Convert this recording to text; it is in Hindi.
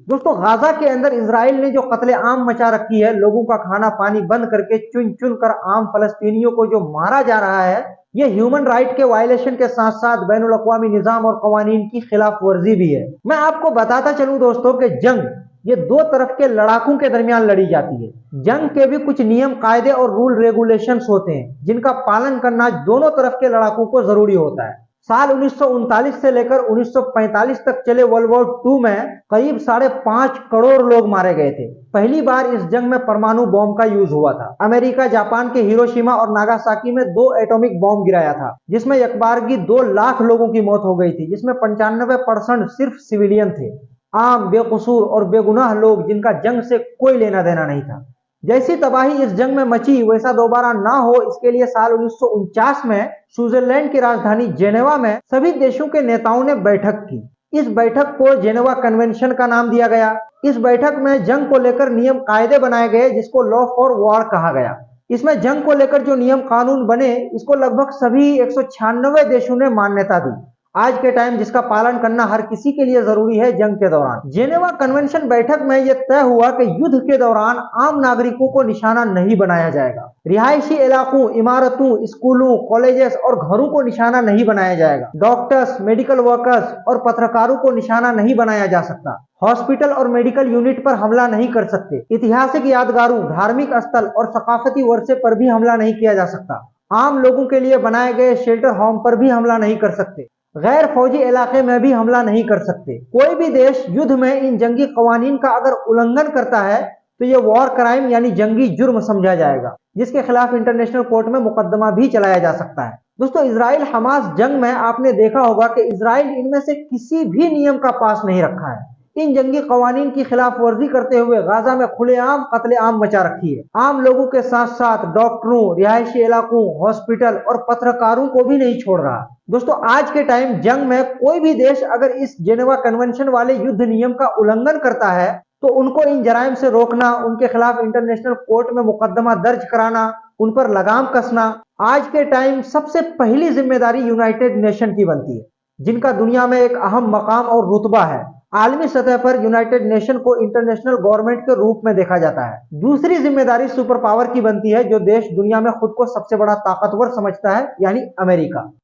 दोस्तों गाजा के अंदर इसराइल ने जो कत्ले आम मचा रखी है, लोगों का खाना पानी बंद करके चुन चुन कर आम फलस्तीनियों को जो मारा जा रहा है, ये ह्यूमन राइट के वायलेशन के साथ साथ बैनुल अक़वामी निज़ाम और कवानीन की खिलाफ वर्जी भी है। मैं आपको बताता चलूं दोस्तों कि जंग ये दो तरफ के लड़ाकों के दरमियान लड़ी जाती है। जंग के भी कुछ नियम कायदे और रूल रेगुलेशंस होते हैं जिनका पालन करना दोनों तरफ के लड़ाकों को जरूरी होता है। साल 1939 से लेकर 1945 तक चले वर्ल्ड वॉर टू में करीब 5.5 करोड़ लोग मारे गए थे। पहली बार इस जंग में परमाणु बॉम्ब का यूज हुआ था। अमेरिका जापान के हिरोशिमा और नागासाकी में 2 एटॉमिक बॉम्ब गिराया था, जिसमें एक बार की 2 लाख लोगों की मौत हो गई थी, जिसमें 95% सिर्फ सिविलियन थे, आम बेकसूर और बेगुनाह लोग जिनका जंग से कोई लेना देना नहीं था। जैसी तबाही इस जंग में मची वैसा दोबारा ना हो, इसके लिए साल 1949 में स्विट्जरलैंड की राजधानी जेनेवा में सभी देशों के नेताओं ने बैठक की। इस बैठक को जेनेवा कन्वेंशन का नाम दिया गया। इस बैठक में जंग को लेकर नियम कायदे बनाए गए जिसको लॉ फॉर वॉर कहा गया। इसमें जंग को लेकर जो नियम कानून बने, इसको लगभग सभी 196 देशों ने मान्यता दी। आज के टाइम जिसका पालन करना हर किसी के लिए जरूरी है जंग के दौरान। जेनेवा कन्वेंशन बैठक में यह तय हुआ कि युद्ध के दौरान आम नागरिकों को निशाना नहीं बनाया जाएगा। रिहायशी इलाकों, इमारतों, स्कूलों, कॉलेजेस और घरों को निशाना नहीं बनाया जाएगा। डॉक्टर्स, मेडिकल वर्कर्स और पत्रकारों को निशाना नहीं बनाया जा सकता। हॉस्पिटल और मेडिकल यूनिट पर हमला नहीं कर सकते। ऐतिहासिक यादगारों, धार्मिक स्थल और सकाफती वर्षे पर भी हमला नहीं किया जा सकता। आम लोगों के लिए बनाए गए शेल्टर होम पर भी हमला नहीं कर सकते। गैर फौजी इलाके में भी हमला नहीं कर सकते। कोई भी देश युद्ध में इन जंगी कवानीन का अगर उल्लंघन करता है तो ये वॉर क्राइम यानी जंगी जुर्म समझा जाएगा, जिसके खिलाफ इंटरनेशनल कोर्ट में मुकदमा भी चलाया जा सकता है। दोस्तों इजराइल हमास जंग में आपने देखा होगा कि इजराइल इनमें से किसी भी नियम का पास नहीं रखा है। इन जंगी कवानीन की खिलाफ वर्जी करते हुए गाजा में खुलेआम कत्लेआम मचा रखी है। आम लोगों के साथ साथ डॉक्टरों, रिहायशी इलाकों, हॉस्पिटल और पत्रकारों को भी नहीं छोड़ रहा। दोस्तों आज के टाइम जंग में कोई भी देश अगर इस जेनेवा कन्वेंशन वाले युद्ध नियम का उल्लंघन करता है तो उनको इन जराइम से रोकना, उनके खिलाफ इंटरनेशनल कोर्ट में मुकदमा दर्ज कराना, उन पर लगाम कसना आज के टाइम सबसे पहली जिम्मेदारी यूनाइटेड नेशन की बनती है, जिनका दुनिया में एक अहम मकाम और रुतबा है। आलमी सतह पर यूनाइटेड नेशन को इंटरनेशनल गवर्नमेंट के रूप में देखा जाता है। दूसरी जिम्मेदारी सुपर पावर की बनती है, जो देश दुनिया में खुद को सबसे बड़ा ताकतवर समझता है, यानी अमेरिका।